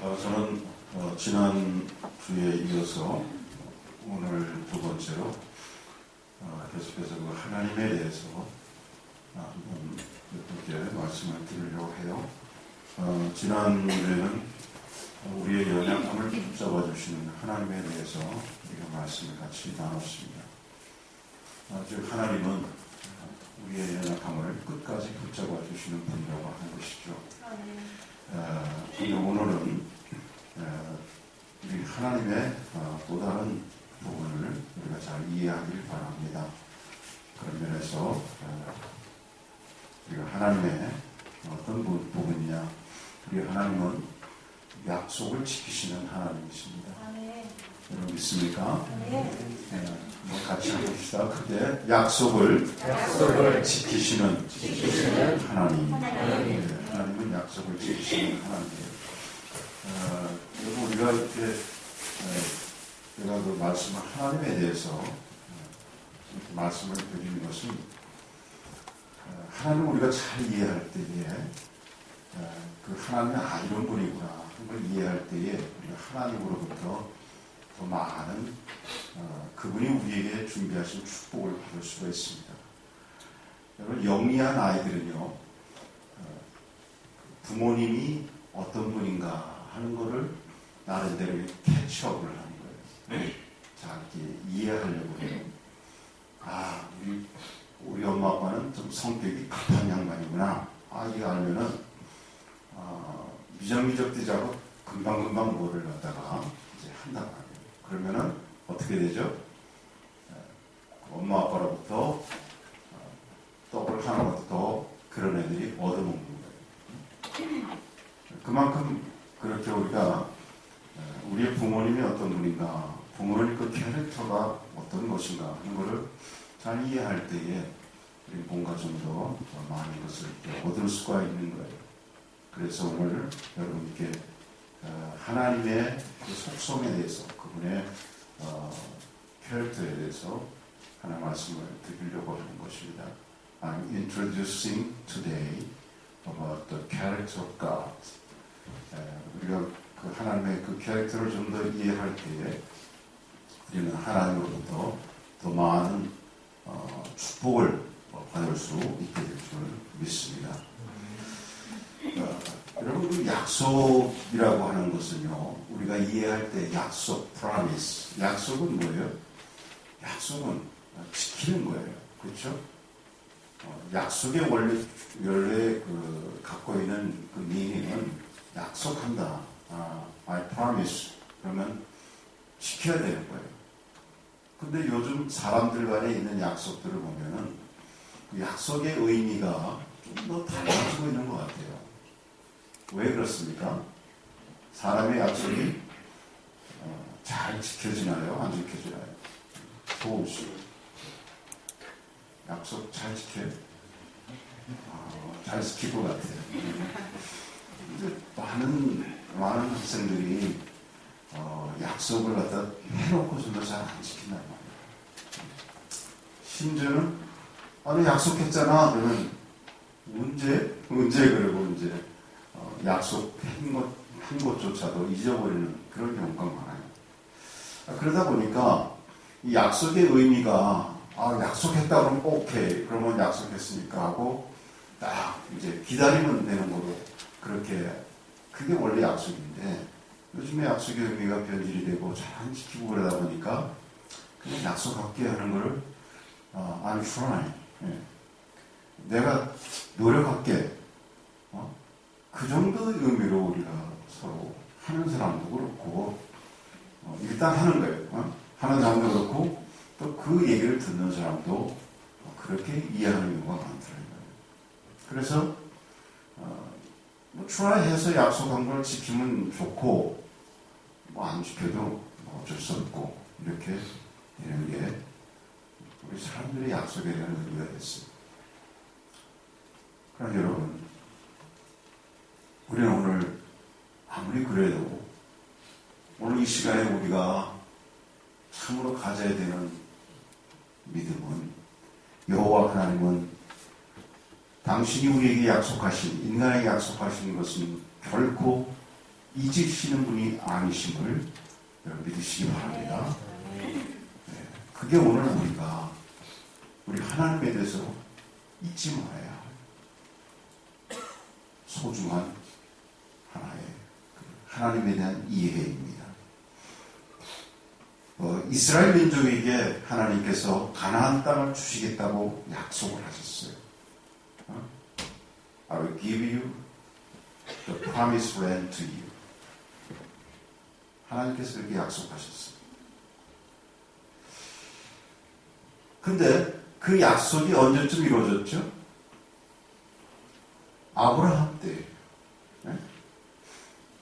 저는 지난 주에 이어서 오늘 두 번째로 계속해서 그 하나님에 대해서 한번 여러분께 말씀을 드리려고 해요. 지난 주에는 우리의 연약함을 붙잡아 주시는 하나님에 대해서 우리가 말씀을 같이 나눴습니다. 즉 하나님은 우리의 연약함을 끝까지 붙잡아 주시는 분이라고 하는 것이죠. 오늘은 우리 하나님의 또 다른 부분을 우리가 잘 이해하길 바랍니다. 그런 면에서 우리가 하나님의 어떤 부분이냐, 우리 하나님은 약속을 지키시는 하나님이십니다. 여러분 믿습니까? 같이 해봅시다. 크게 약속을 지키시는 하나님. 하나님은 약속을 지키시는 하나님이에요. 여러분 우리가 이렇게 제가 그 말씀을 하나님에 대해서 이렇게 말씀을 드리는 것은 하나님을 우리가 잘 이해할 때에 그 하나님은 이런 분이구나 하는 걸 이해할 때에 우리가 하나님으로부터 더 많은 그분이 우리에게 준비하신 축복을 받을 수가 있습니다. 여러분 영리한 아이들은요 부모님이 어떤 분인가 하는 거를 나름대로 캐치업을 하는 거예요. 자, 이렇게 이해하려고 해요. 우리 엄마 아빠는 좀 성격이 급한 양반이구나. 이거 알면은 미적미적대자고 금방금방 뭐를 갖다가 이제 한단 말이에요. 그러면은 어떻게 되죠? 엄마 아빠로부터 떡을 하나부터 더 그런 애들이 얻어먹는 거예요. 그만큼 그렇게 우리가 우리의 부모님이 어떤 분인가, 부모님 그 캐릭터가 어떤 것인가 하는 것을 잘 이해할 때에 우리 뭔가 좀 더 많은 것을 얻을 수가 있는 거예요. 그래서 오늘 여러분께 하나님의 그 속성에 대해서, 그분의 캐릭터에 대해서 하나 말씀을 드리려고 하는 것입니다. I'm introducing today about the character of God. 우리가 그 하나님의 그 캐릭터를 좀 더 이해할 때에 우리는 하나님으로부터 더 많은 축복을 받을 수 있게 될 줄 믿습니다. 여러분 그 약속이라고 하는 것은요, 우리가 이해할 때 약속, promise, 약속은 뭐예요? 약속은 지키는 거예요. 그렇죠? 약속의 원래 그 갖고 있는 그 미닝은 약속한다. I promise. 그러면 지켜야 되는 거예요. 근데 요즘 사람들 간에 있는 약속들을 보면은 그 약속의 의미가 좀 더 달라지고 있는 것 같아요. 왜 그렇습니까? 사람의 약속이 잘 지켜지나요? 안 지켜지나요? 도우시 약속 잘 지켜요? 잘 지킬 것 같아요. 근데 많은 학생들이 약속을 갖다 해놓고서도 잘 안 지킨단 말이에요. 심지어는 약속했잖아. 그러면 언제 그러고 이제 약속한 것조차도 잊어버리는 그런 경우가 많아요. 그러다 보니까 이 약속의 의미가 약속했다 그러면 오케이, 그러면 약속했으니까 하고 딱 이제 기다리면 되는 거로, 그렇게 그게 원래 약속인데 요즘에 약속의 의미가 변질이 되고 잘 안 지키고 그러다 보니까 그냥 약속할게 하는 거를 I'm trying, 내가 노력할게, 그 정도의 의미로 우리가 서로 하는 사람도 그렇고 일단 하는 거예요. 하는 사람도 그렇고 또 그 얘기를 듣는 사람도 그렇게 이해하는 경우가 많더라고요. 그래서 트라이해서 약속한 걸 지키면 좋고 안 지켜도 어쩔 수 없고 이렇게 되는 게 우리 사람들의 약속에 대한 의미가 됐습니다. 그러나 여러분, 우리는 오늘 아무리 그래도 오늘 이 시간에 우리가 참으로 가져야 되는 믿음은, 여호와 하나님은 당신이 우리에게 약속하신, 인간에게 약속하신 것은 결코 잊으시는 분이 아니심을 믿으시기 바랍니다. 그게 오늘 우리 하나님에 대해서 잊지 말아야 할 소중한 하나의 하나님에 대한 이해입니다. 이스라엘 민족에게 하나님께서 가나안 땅을 주시겠다고 약속을 하셨어요. I will give you the promised land to you. 하나님께서 이렇게 약속하셨어요. 근데 그 약속이 언제쯤 이루어졌죠? 아브라함 때.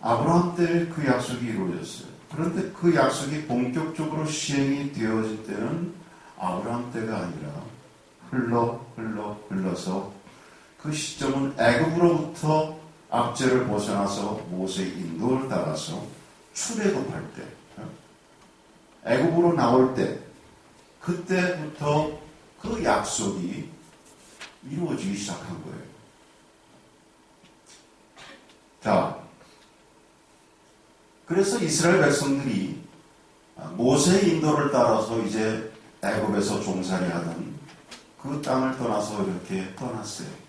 아브라함 때 그 약속이 이루어졌어요. 그런데 그 약속이 본격적으로 시행이 되어질 때는 아브라함 때가 아니라 흘러서 그 시점은 애굽으로부터 압제를 벗어나서 모세의 인도를 따라서 출애굽할 때, 애굽으로 나올 때, 그때부터 그 약속이 이루어지기 시작한 거예요. 자, 그래서 이스라엘 백성들이 모세의 인도를 따라서 이제 애굽에서 종살이 하던 그 땅을 떠나서 이렇게 떠났어요.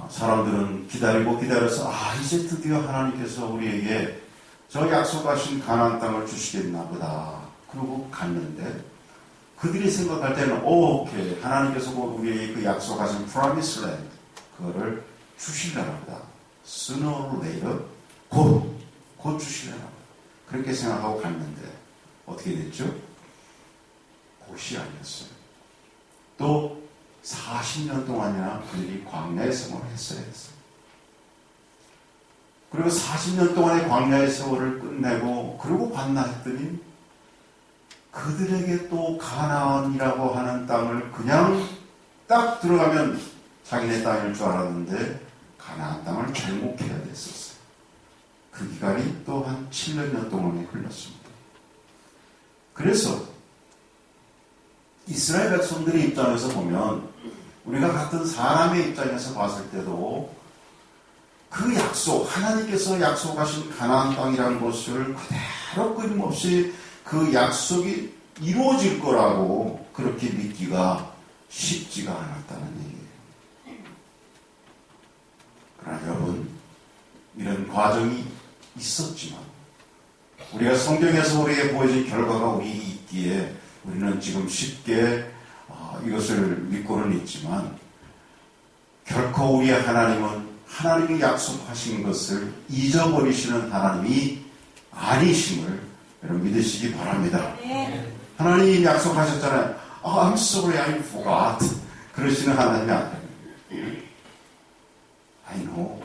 사람들은 기다려서 이제 드디어 하나님께서 우리에게 저 약속하신 가나안 땅을 주시겠나 보다. 그러고 갔는데 그들이 생각할 때는 오케이 하나님께서 우리에게 그 약속하신 promised land 그거를 주시려나 보다. Sooner or later 곧 주시려나 보다. 그렇게 생각하고 갔는데 어떻게 됐죠? 곧이 아니었어요. 또 40년 동안이나 그들이 광야의 생활을 했어야 했어요. 그리고 40년 동안의 광야의 세월을 끝내고 그러고 갔나 했더니 그들에게 또 가나안이라고 하는 땅을 그냥 딱 들어가면 자기네 땅일 줄 알았는데 가나안 땅을 정복해야 됐었어요. 그 기간이 또 한 7년 동안이 흘렀습니다. 그래서 이스라엘 백성들의 입장에서 보면 우리가 같은 사람의 입장에서 봤을 때도 그 약속, 하나님께서 약속하신 가나안 땅이라는 것을 그대로 끊임없이 그 약속이 이루어질 거라고 그렇게 믿기가 쉽지가 않았다는 얘기예요. 그러나 여러분, 이런 과정이 있었지만 우리가 성경에서 우리에게 보여진 결과가 우리에게 있기에 우리는 지금 쉽게 이것을 믿고는 있지만 결코 우리의 하나님은 하나님이 약속하신 것을 잊어버리시는 하나님이 아니심을 여러분 믿으시기 바랍니다. 하나님이 약속하셨잖아요. I'm sorry, I forgot. 그러시는 하나님이 아니에요. I know.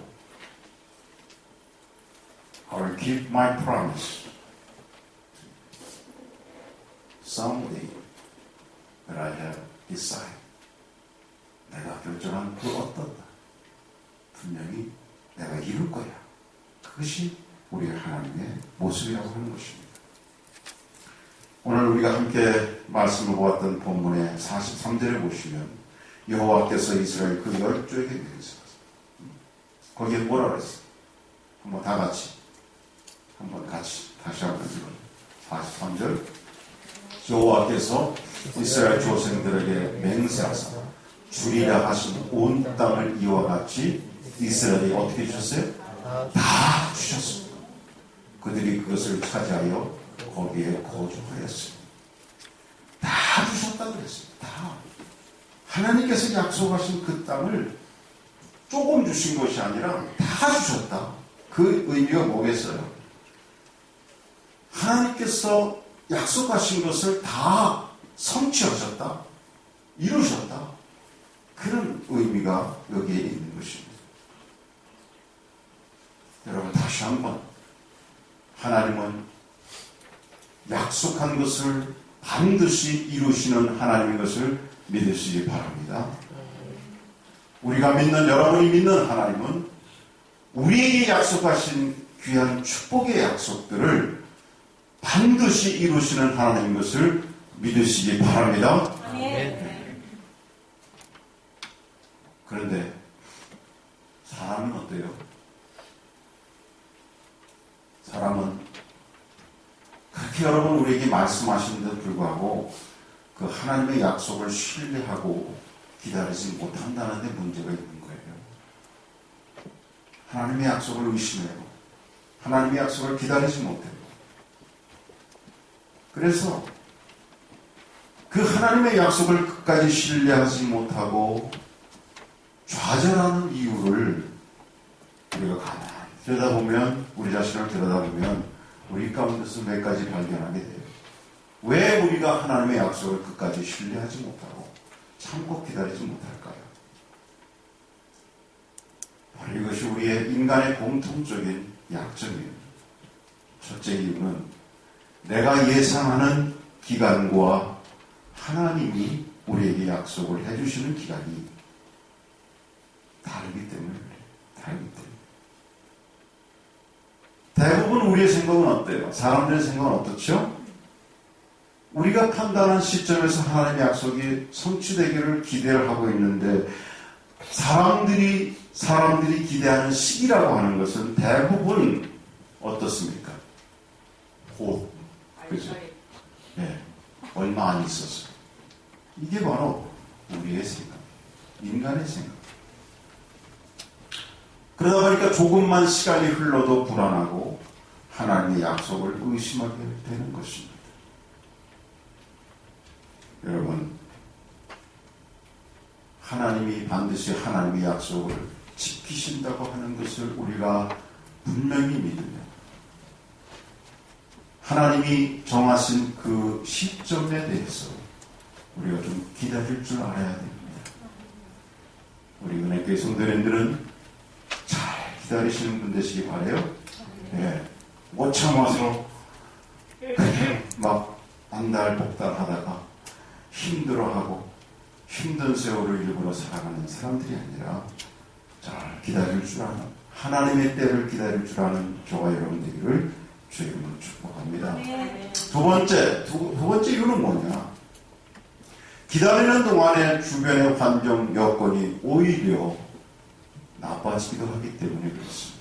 I will keep my promise. Someday that I have decided. 내가 결정한 그 어떤 날 분명히 내가 이룰 거야. 그것이 우리 하나님의 모습이라고 하는 것입니다. 오늘 우리가 함께 말씀을 보았던 본문의 43절에 보시면 여호와께서 이스라엘 그 열조에게 맹세하셨어요. 거기에 뭐라 그랬어요? 한번 다 같이 다시 한번 읽어요. 43절 여호와께서 이스라엘 조상들에게 맹세하사 주리라 하신 온 땅을 이와 같이 이스라엘이 어떻게 주셨어요? 다 주셨습니다. 그들이 그것을 차지하여 거기에 거주하였습니다. 다 주셨다고 그랬습니다. 다. 하나님께서 약속하신 그 땅을 조금 주신 것이 아니라 다 주셨다. 그 의미가 뭐겠어요? 하나님께서 약속하신 것을 다 성취하셨다. 이루셨다. 그런 의미가 여기에 있는 것입니다. 여러분 다시 한번 하나님은 약속한 것을 반드시 이루시는 하나님인 것을 믿으시기 바랍니다. 우리가 믿는 여러분이 믿는 하나님은 우리에게 약속하신 귀한 축복의 약속들을 반드시 이루시는 하나님인 것을 믿으시기 바랍니다. 그런데 사람은 어때요? 사람은 그렇게 여러분 우리에게 말씀하시는데도 불구하고 그 하나님의 약속을 신뢰하고 기다리지 못한다는 데 문제가 있는 거예요. 하나님의 약속을 의심해요. 하나님의 약속을 기다리지 못해요. 그래서 그 하나님의 약속을 끝까지 신뢰하지 못하고 좌절하는 이유를 우리가 가만히 들여다보면, 우리 자신을 들여다보면 우리 가운데서 몇 가지 발견하게 돼요. 왜 우리가 하나님의 약속을 끝까지 신뢰하지 못하고 참고 기다리지 못할까요? 바로 이것이 우리의 인간의 공통적인 약점이에요. 첫째 이유는 내가 예상하는 기간과 하나님이 우리에게 약속을 해주시는 기간이 다르기 때문에 그래요. 다르기 때문에. 대부분 우리의 생각은 어때요? 사람들의 생각은 어떻죠? 우리가 판단한 시점에서 하나님의 약속이 성취되기를 기대를 하고 있는데 사람들이 기대하는 시기라고 하는 것은 대부분 어떻습니까? 곧. 그죠? 네. 얼마 안 있어서. 이게 바로 우리의 생각. 인간의 생각. 그러다 보니까 조금만 시간이 흘러도 불안하고 하나님의 약속을 의심하게 되는 것입니다. 여러분, 하나님이 반드시 하나님의 약속을 지키신다고 하는 것을 우리가 분명히 믿으며 하나님이 정하신 그 시점에 대해서 우리가 좀 기다릴 줄 알아야 됩니다. 우리 은혜교회 성도님들은 잘 기다리시는 분 되시기 바라요. 네. 못 참아서 막 안달복달 하다가 힘들어하고 힘든 세월을 일부러 살아가는 사람들이 아니라 잘 기다릴 줄 아는, 하나님의 때를 기다릴 줄 아는 저와 여러분 되기를 주의 이름으로 축복합니다. 두 번째 이유는 뭐냐? 기다리는 동안에 주변의 환경 여건이 오히려 나빠지기도 하기 때문에 그렇습니다.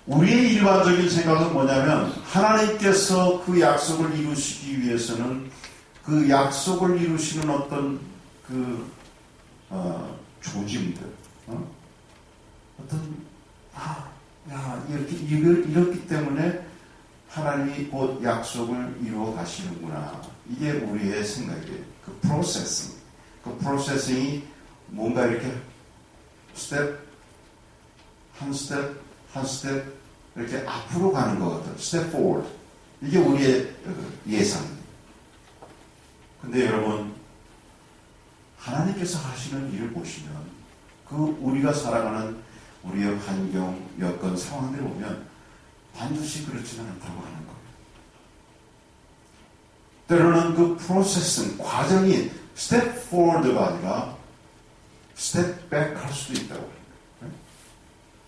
우리의 일반적인 생각은 뭐냐면 하나님께서 그 약속을 이루시기 위해서는 그 약속을 이루시는 어떤 조짐들, 이렇기 때문에 하나님이 곧 약속을 이루어 가시는구나. 이게 우리의 생각이에요. 그 프로세싱이 뭔가 이렇게 한 스텝 이렇게 앞으로 가는 것 같아요. 스텝 포워드. 이게 우리의 예상입니다. 근데 여러분, 하나님께서 하시는 일을 보시면 우리가 살아가는 우리의 환경, 여건, 상황들을 보면 반드시 그렇지는 않다고 하는 거예요. 때로는 그 프로세싱, 과정이 스텝 포워드가 아니라 스텝 백 할 수도 있다고 해요.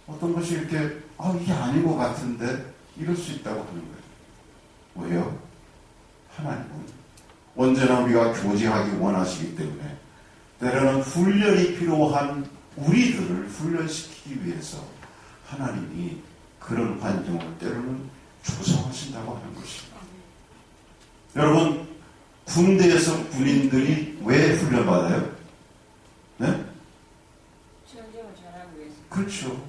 어떤 것이 이렇게 이게 아닌 것 같은데 이럴 수 있다고 하는 거예요. 왜요? 하나님은 언제나 우리가 교제하기 원하시기 때문에 때로는 훈련이 필요한 우리들을 훈련시키기 위해서 하나님이 그런 환경을 때로는 조성하신다고 하는 것입니다. 여러분, 군대에서 군인들이 왜 훈련받아요? 네? 전쟁을 잘하기 위해서. 그렇죠.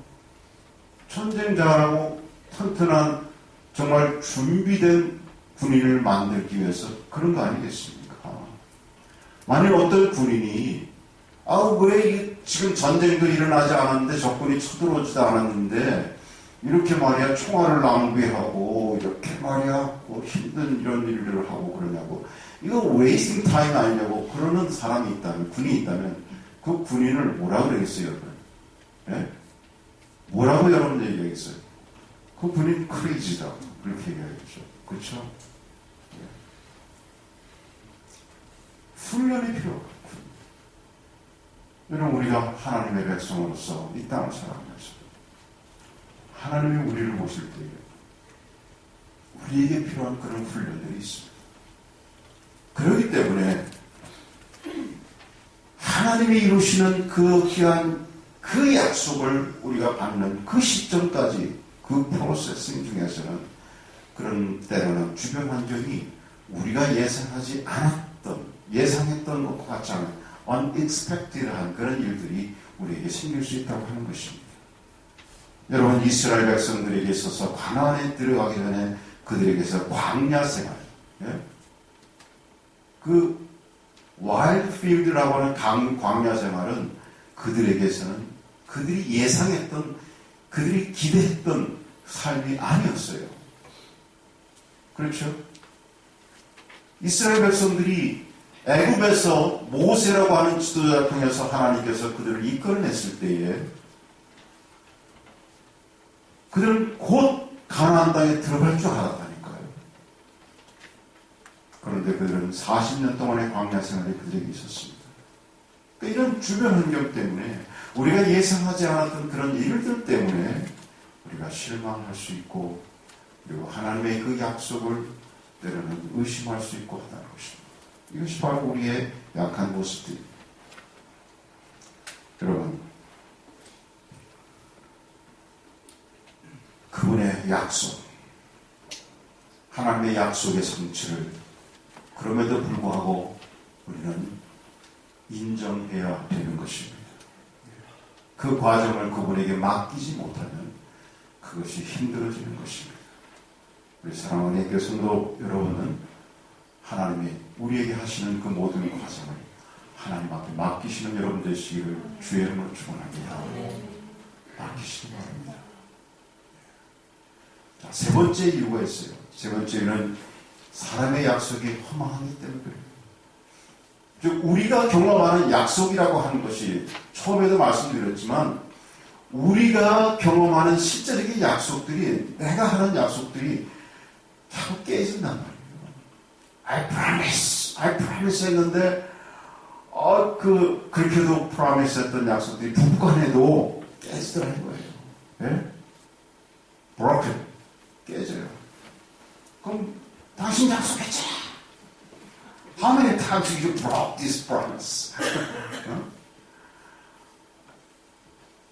전쟁 잘하고 튼튼한 정말 준비된 군인을 만들기 위해서 그런 거 아니겠습니까? 만일 어떤 군인이 왜 지금 전쟁도 일어나지 않았는데 적군이 쳐들어오지도 않았는데 이렇게 말이야 총알을 낭비하고 이렇게 말이야 힘든 이런 일들을 하고 그러냐고, 이거 웨이스팅 타임 아니냐고 그러는 사람이 있다면, 군인이 있다면 그 군인을 뭐라 그러겠어요, 여러분? 네? 뭐라고 여러분 얘기하겠어요? 그 군인 크레이지다 그렇게 얘기하겠죠. 그렇죠? 네. 훈련이 필요하고, 여러분, 우리가 하나님의 백성으로서 이 땅을 살아가면서 하나님이 우리를 보실 때에 우리에게 필요한 그런 훈련들이 있습니다. 그렇기 때문에 하나님이 이루시는 그 귀한 그 약속을 우리가 받는 그 시점까지 그 프로세싱 중에서는 그런 때로는 주변 환경이 우리가 예상하지 않았던, 예상했던 것과 같지 않은 unexpected한 그런 일들이 우리에게 생길 수 있다고 하는 것입니다. 여러분, 이스라엘 백성들에게 있어서 가나안에 들어가기 전에 그들에게서 광야 생활, 그 와일드필드라고 하는 광야 생활은 그들에게서는 그들이 예상했던, 그들이 기대했던 삶이 아니었어요. 그렇죠? 이스라엘 백성들이 애굽에서 모세라고 하는 지도자를 통해서 하나님께서 그들을 이끌어냈을 때에 그들은 곧 가나안 땅에 들어갈 줄 알았다니까요. 그런데 그들은 40년 동안의 광야 생활이 그들에게 있었습니다. 그러니까 이런 주변 환경 때문에 우리가 예상하지 않았던 그런 일들 때문에 우리가 실망할 수 있고 그리고 하나님의 그 약속을 때로는 의심할 수 있고 하다는 것입니다. 이것이 바로 우리의 약한 모습들입니다. 여러분, 그분의 약속, 하나님의 약속의 성취를 그럼에도 불구하고 우리는 인정해야 되는 것입니다. 그 과정을 그분에게 맡기지 못하면 그것이 힘들어지는 것입니다. 우리 사랑하는 교성도 여러분은 하나님이 우리에게 하시는 그 모든 과정을 하나님 앞에 맡기시는 여러분 되시기를 주의 이름으로 축원합니다. 맡기시기 바랍니다. 자, 세 번째 이유가 있어요. 세 번째는 사람의 약속이 허망하기 때문에 그래요. 즉 우리가 경험하는 약속이라고 하는 것이 처음에도 말씀드렸지만 우리가 경험하는 실제적인 약속들이 내가 하는 약속들이 자꾸 깨진단 말이에요. I promise 했는데 그렇게도 promise 했던 약속들이 북한에도 깨지더라는 거예요. 예? broken 깨져요. 그럼 당신 약속했잖아. How many times you broke this promise?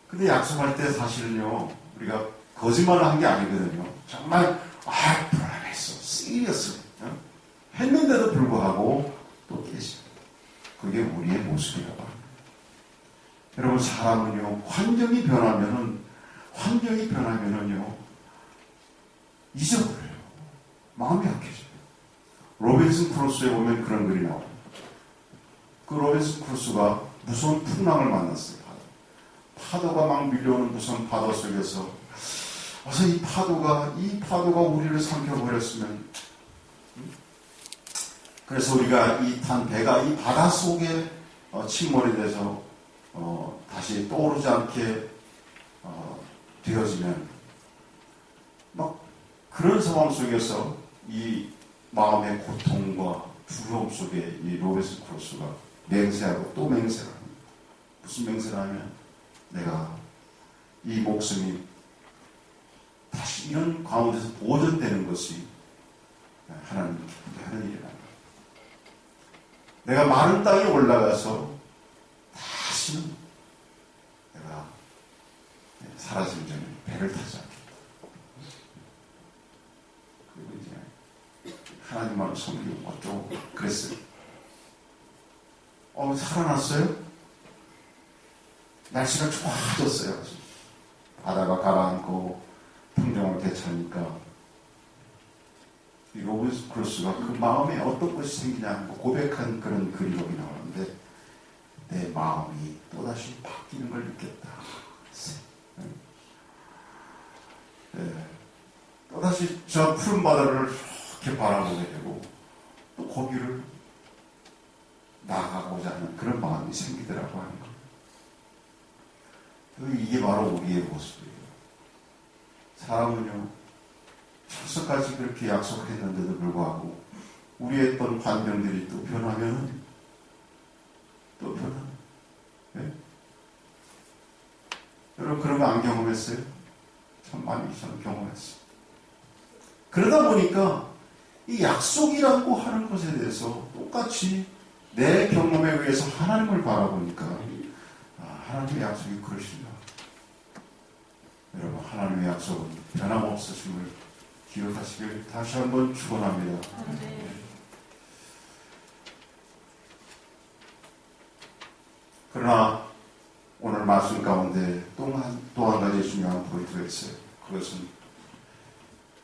근데 약속할 때 사실은요, 우리가 거짓말을 한 게 아니거든요. 정말, promise, seriously. 했는데도 불구하고 또 깨집니다. 그게 우리의 모습이라고 합니다. 여러분, 사람은요, 환경이 변하면은요, 잊어버려요. 마음이 약해져요. 로빈슨 크루소에 보면 그런 글이 나와요. 그 로빈슨 크루소가 무서운 풍랑을 만났어요. 파도가 막 밀려오는 무서운 파도 속에서 어서 이 파도가 우리를 삼켜버렸으면 그래서 우리가 이 탄 배가 이 바다 속에 침몰이 돼서 다시 떠오르지 않게 되어지면 막 그런 상황 속에서 이 마음의 고통과 두려움 속에 이 로빈슨 크루소가 맹세하고 또 맹세를 합니다. 무슨 맹세를 하면 내가 이 목숨이 다시 이런 가운데서 보존되는 것이 하나님 기쁘게 하는 일이다. 내가 마른 땅에 올라가서 다시는 내가 사라지기 전에 배를 타지 않겠다. 그리고 이제 하나님만을 섬기고 어쩌고 그랬어요. 살아났어요? 날씨가 좋아졌어요. 바다가 가라앉고 평정을 되찾으니까 이 로빈슨 크루소가 그 마음에 어떤 것이 생기냐 고백한 그런 글이 여기 나오는데 내 마음이 또다시 바뀌는 걸 느꼈다. 또다시 저 푸른 바다를 이렇게 바라보게 되고 또 거기를 나가고자 하는 그런 마음이 생기더라고 하는 거예요. 이게 바로 우리의 모습이에요. 사람은요, 철석까지 그렇게 약속했는데도 불구하고 우리의 어떤 환경들이 또 변하면 또 변하는. 네? 여러분 그런 거 안 경험했어요? 참 많이 저는 경험했어요. 그러다 보니까 이 약속이라고 하는 것에 대해서 똑같이 내 경험에 의해서 하나님을 바라보니까 하나님의 약속이 그러십니다. 여러분, 하나님의 약속은 변함없으심을 기억하시길 다시 한번 축원합니다. 그러나 오늘 말씀 가운데 또 한 가지 중요한 포인트가 있어요. 그것은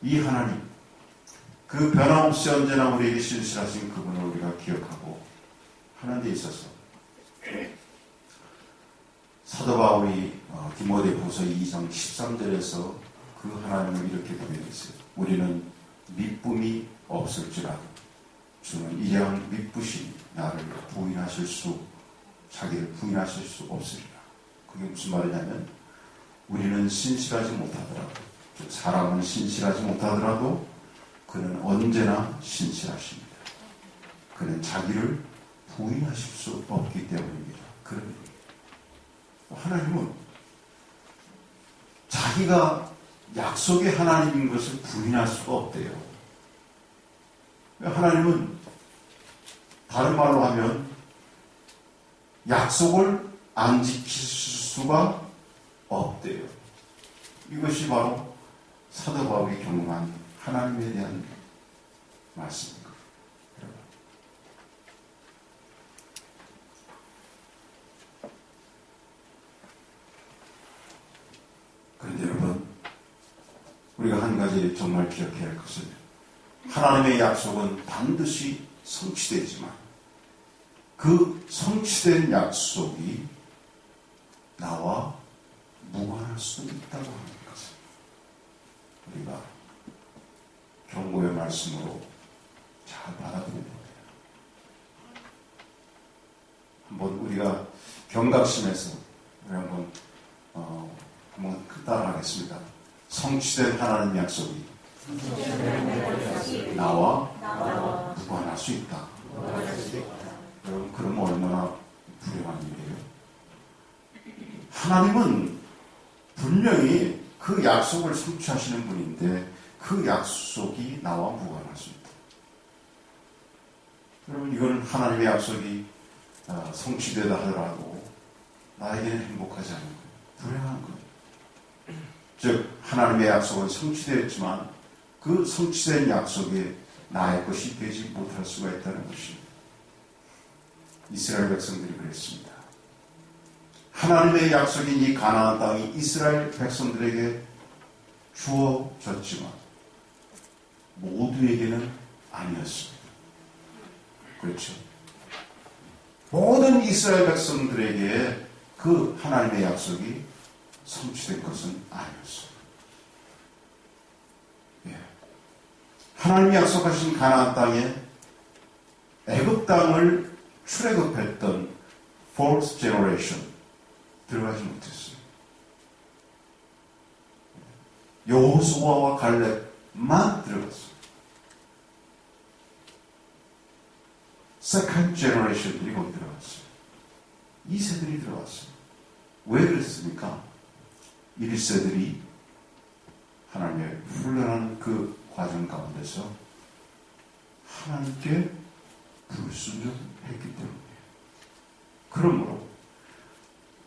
이 하나님, 그 변함없이 언제나 우리에게 신실하신 그분을 우리가 기억하고 하는 데 있어서 사도 바울이 디모데후서 2장 13절에서 그 하나님을 이렇게 고백했어요. 우리는 미쁨이 없을지라도 주는 이량 미쁘신 나를 자기를 부인하실 수 없으리라. 그게 무슨 말이냐면 우리는 신실하지 못하더라도, 즉 사람은 신실하지 못하더라도 그는 언제나 신실하십니다. 그는 자기를 부인하실 수 없기 때문입니다. 그런 하나님은 자기가 약속의 하나님인 것을 부인할 수가 없대요. 하나님은 다른 말로 하면 약속을 안 지킬 수가 없대요. 이것이 바로 사도 바울이 경험한 하나님에 대한 말씀입니다. 그런데 여러분, 우리가 한 가지 정말 기억해야 할 것은 하나님의 약속은 반드시 성취되지만 그 성취된 약속이 나와 무관할 수도 있다고 하는 것을 우리가 경고의 말씀으로 잘 받아들여야 돼요. 한번 우리가 경각심에서 우리 한번 따라하겠습니다. 성취된 하나님의 약속이 나와 무관할 수 있다. 여러분, 그럼 얼마나 불행한 일이에요? 하나님은 분명히 그 약속을 성취하시는 분인데 그 약속이 나와 무관할 수 있다. 여러분, 이거는 하나님의 약속이 성취되다 하더라도 나에게는 행복하지 않은 거예요. 불행한 거예요. 즉 하나님의 약속은 성취되었지만 그 성취된 약속이 나의 것이 되지 못할 수가 있다는 것입니다. 이스라엘 백성들이 그랬습니다. 하나님의 약속인 이 가나안 땅이 이스라엘 백성들에게 주어졌지만 모두에게는 아니었습니다. 그렇죠? 모든 이스라엘 백성들에게 그 하나님의 약속이 성취된 것은 아니었습니다. 예. 하나님이 약속하신 가나안 땅에 애굽 땅을 출애굽했던 fourth generation 들어가지 못했어요. 여호수아와 갈렙만 들어갔어요. second generation들이 거기 들어갔어요. 2세들이 들어갔어요. 왜 그랬습니까? 1세들이 하나님의 훈련하는 그 과정 가운데서 하나님께 불순종했기 때문이에요. 그러므로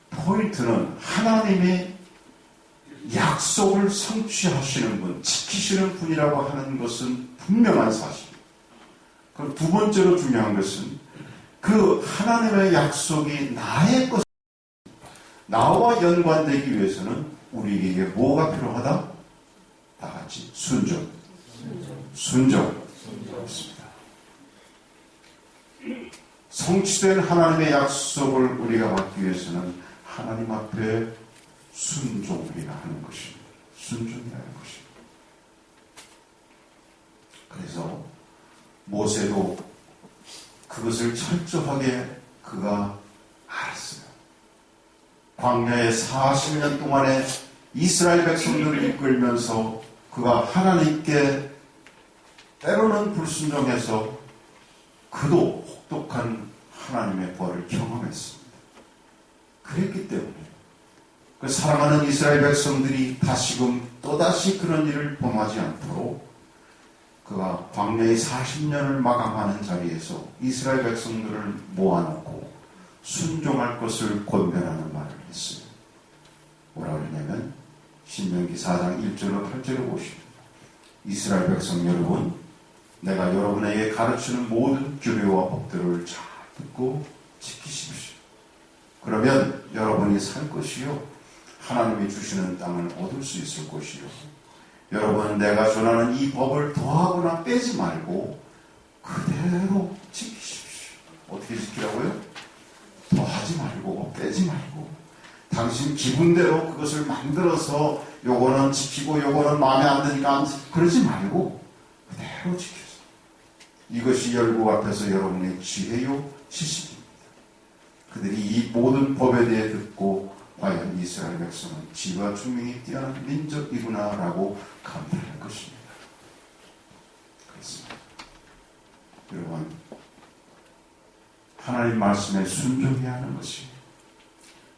포인트는 하나님의 약속을 성취하시는 분, 지키시는 분이라고 하는 것은 분명한 사실입니다. 그리고 두 번째로 중요한 것은 그 하나님의 약속이 나의 것, 나와 연관되기 위해서는 우리에게 뭐가 필요하다? 다 같이 순종. 있습니다. 성취된 하나님의 약속을 우리가 받기 위해서는 하나님 앞에 순종이라 하는 것입니다. 순종이라는 것입니다. 그래서 모세도 그것을 철저하게 그가 알았어요. 광야의 40년 동안에 이스라엘 백성들을 이끌면서 그가 하나님께 때로는 불순종해서 그도 혹독한 하나님의 벌을 경험했습니다. 그랬기 때문에 그 사랑하는 이스라엘 백성들이 다시금 또다시 그런 일을 범하지 않도록 그가 광야의 40년을 마감하는 자리에서 이스라엘 백성들을 모아놓고 순종할 것을 권면하는 말을 했습니다. 신명기 4장 1절로 8절을 보시면 이스라엘 백성 여러분, 내가 여러분에게 가르치는 모든 규례와 법들을 잘 듣고 지키십시오. 그러면 여러분이 살 것이요 하나님이 주시는 땅을 얻을 수 있을 것이요 여러분, 내가 전하는 이 법을 더하거나 빼지 말고 그대로 지키십시오. 어떻게 지키라고요? 더하지 말고 빼지 말고 당신 기분대로 그것을 만들어서 요거는 지키고 요거는 마음에 안 드니까 그러지 말고 그대로 지켜서 이것이 열국 앞에서 여러분의 지혜요 지식입니다. 그들이 이 모든 법에 대해 듣고 과연 이스라엘 백성은 지혜와聰明이 뛰어난 민족이구나 라고 감탄할 것입니다. 그렇습니다. 여러분, 하나님 말씀에 순종해야 하는 것이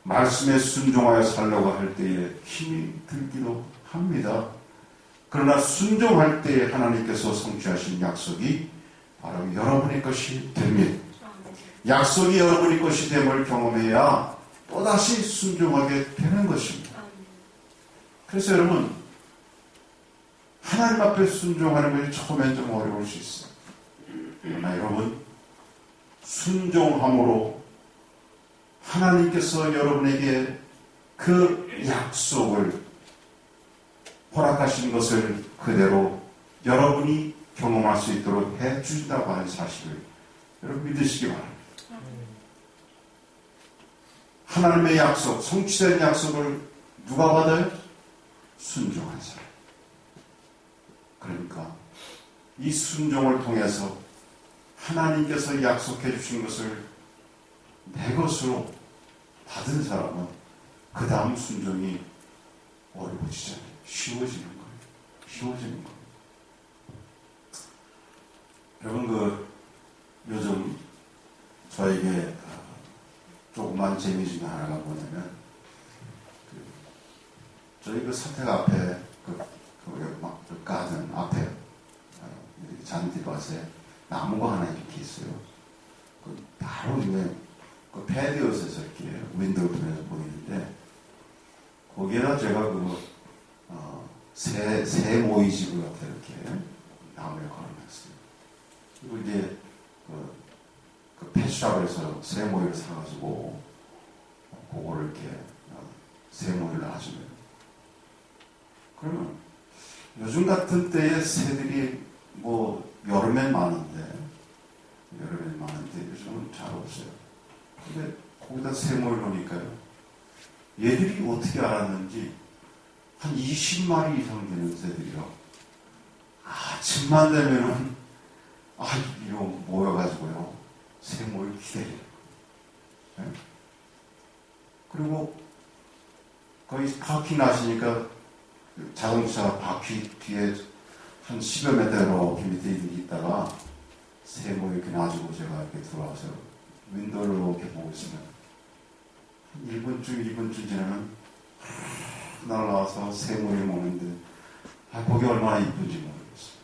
말씀에 순종하여 살려고 할 때에 힘이 들기도 합니다. 그러나 순종할 때에 하나님께서 성취하신 약속이 바로 여러분의 것이 됩니다. 약속이 여러분의 것이 됨을 경험해야 또다시 순종하게 되는 것입니다. 그래서 여러분, 하나님 앞에 순종하는 것이 처음엔 좀 어려울 수 있어요. 그러나 여러분, 순종함으로 하나님께서 여러분에게 그 약속을 허락하신 것을 그대로 여러분이 경험할 수 있도록 해주신다고 하는 사실을 여러분 믿으시기 바랍니다. 하나님의 약속, 성취된 약속을 누가 받아요? 순종한 사람. 그러니까 이 순종을 통해서 하나님께서 약속해 주신 것을 내 것으로 받은 사람은 그 다음 순종이 어려워지잖아요. 쉬워지는 거예요. 쉬워지는 거예요. 여러분, 요즘 저에게 조그만 재미 중에 하나가 뭐냐면, 저희 사택 앞에, 가든 앞에, 잔디밭에 나무가 하나 이렇게 있어요. 바로 이제, 패디오에서 이렇게 윈도우 통해서 보이는데, 거기에다 제가 새 모이집을 갖다 이렇게 나무에 걸어놨어요. 그리고 이제, 펫샵에서 새 모이를 사가지고, 그거를 이렇게, 새 모이를 놔주면. 그러면, 요즘 같은 때에 새들이 여름엔 많은데 요즘은 잘 없어요. 근데 거기다 새 모이를 놓으니까요. 얘들이 어떻게 알았는지, 한 20마리 이상 되는 새들이요. 아침만 되면은, 이거 모여가지고요. 새 모일 기다려요. 네? 그리고 거의 바퀴 나시니까 자동차 바퀴 뒤에 한 10여 미터 밑에 있다가 새 모일 이렇게 놔주고 제가 이렇게 들어와서 윈도우를 이렇게 보고 있으면 한 1분쯤 지나면 날아와서 새 모일 먹는데 거기 얼마나 이쁜지 모르겠어요.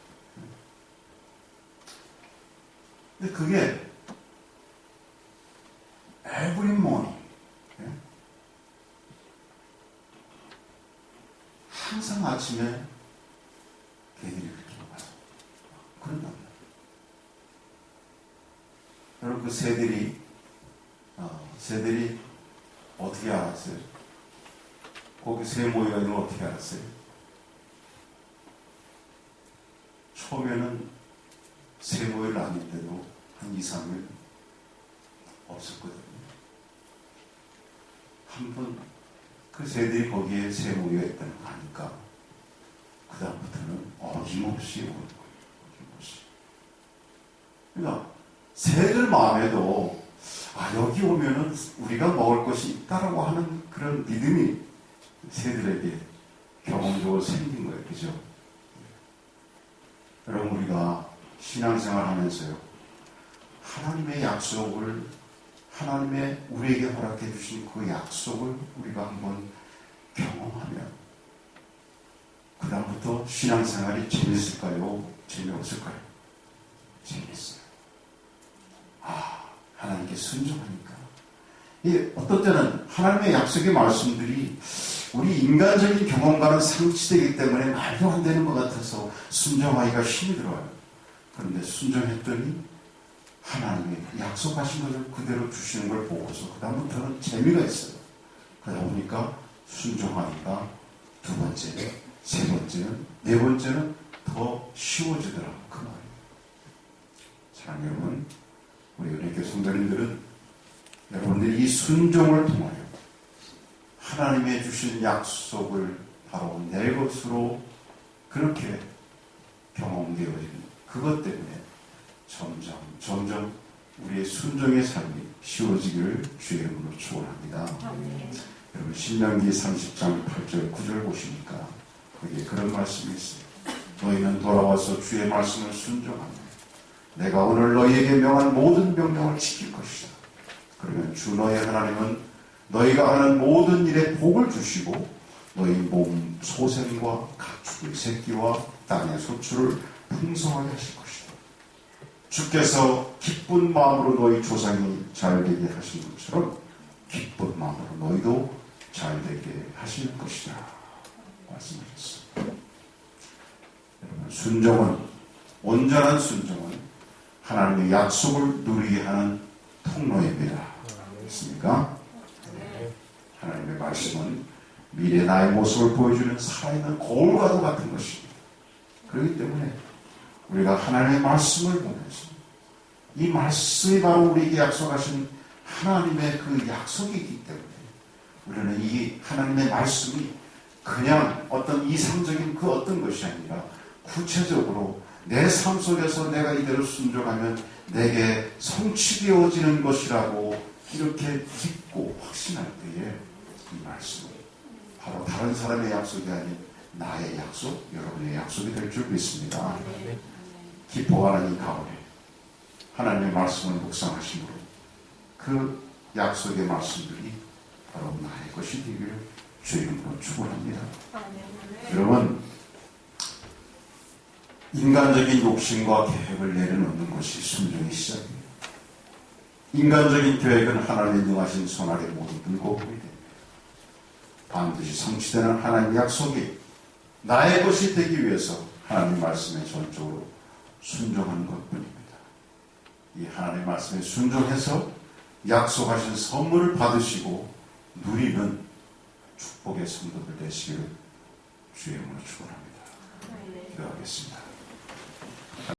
근데 그게 every morning, 항상 아침에 걔들이 그렇게 와서 그런단 말이에요. 여러분, 그 새들이 어떻게 알았어요? 거기 새 모이가 있는 걸 어떻게 알았어요? 처음에는 새 모이를 아닌데도 한 2, 3일 없었거든요. 한 번 그 새들이 거기에 새 모이가 있다는 거 아니까 그 다음부터는 어김없이 오는 거예요. 어김없이. 그러니까 새들 마음에도 여기 오면은 우리가 먹을 것이 있다라고 하는 그런 믿음이 새들에게 경험적으로 생긴 거예요. 그죠? 여러분, 우리가 신앙생활 하면서요, 하나님의 약속을, 하나님의 우리에게 허락해 주신 그 약속을 우리가 한번 경험하면 그 다음부터 신앙생활이 재밌을까요? 재미없을까요? 재밌어요. 하나님께 순종하니까. 어떤 때는 하나님의 약속의 말씀들이 우리 인간적인 경험과는 상치되기 때문에 말도 안 되는 것 같아서 순종하기가 힘이 들어요. 그런데 순종했더니 하나님이 약속하신 것을 그대로 주시는 걸 보고서 그다음부터는 재미가 있어요. 그러다 보니까 순종하기가 두 번째, 세 번째는, 네 번째는 더 쉬워지더라고요. 그 말이에요. 사랑하는 여러분, 우리 은혜교 성도님들은 여러분들이 이 순종을 통하여 하나님의 주신 약속을 바로 내 것으로 그렇게 경험되어지는 그것 때문에 점점 우리의 순종의 삶이 쉬워지기를 주의 이름으로 축원합니다. 여러분 신명기 30장 8절 9절 보시니까 거기에 그런 말씀이 있어요. 너희는 돌아와서 주의 말씀을 순종하며 내가 오늘 너희에게 명한 모든 명령을 지킬 것이다. 그러면 주 너희 하나님은 너희가 하는 모든 일에 복을 주시고 너희 몸 소생과 가축의 새끼와 땅의 소출을 풍성하게 하실 것이다. 주께서 기쁜 마음으로 너희 조상이 잘되게 하신 것처럼 기쁜 마음으로 너희도 잘되게 하실 것이다. 말씀하셨습니다. 여러분 순종은, 온전한 순종은 하나님의 약속을 누리게 하는 통로입니다. 그렇습니까? 하나님의 말씀은 미래 나의 모습을 보여주는 살아있는 거울과도 같은 것입니다. 그렇기 때문에 우리가 하나님의 말씀을 보면서 이 말씀이 바로 우리에게 약속하신 하나님의 그 약속이기 때문에 우리는 이 하나님의 말씀이 그냥 어떤 이상적인 그 어떤 것이 아니라 구체적으로 내 삶 속에서 내가 이대로 순종하면 내게 성취되어지는 것이라고 이렇게 믿고 확신할 때에 이 말씀이 바로 다른 사람의 약속이 아닌 나의 약속, 여러분의 약속이 될 줄 믿습니다. 기뻐하는 이 가을에 하나님의 말씀을 묵상하심으로 그 약속의 말씀들이 바로 나의 것이 되기를 주의 이름으로 축원합니다. 여러분 인간적인 욕심과 계획을 내려놓는 것이 순종의 시작입니다. 인간적인 계획은 하나님의 능하신 손아래 모두 물거품이 됩니다. 반드시 성취되는 하나님의 약속이 나의 것이 되기 위해서 하나님 말씀에 전적으로 순종하는 것뿐입니다. 이 하나님 말씀에 순종해서 약속하신 선물을 받으시고 누리는 축복의 성도들 되시기를 주의 이름으로 축원합니다. 기도하겠습니다.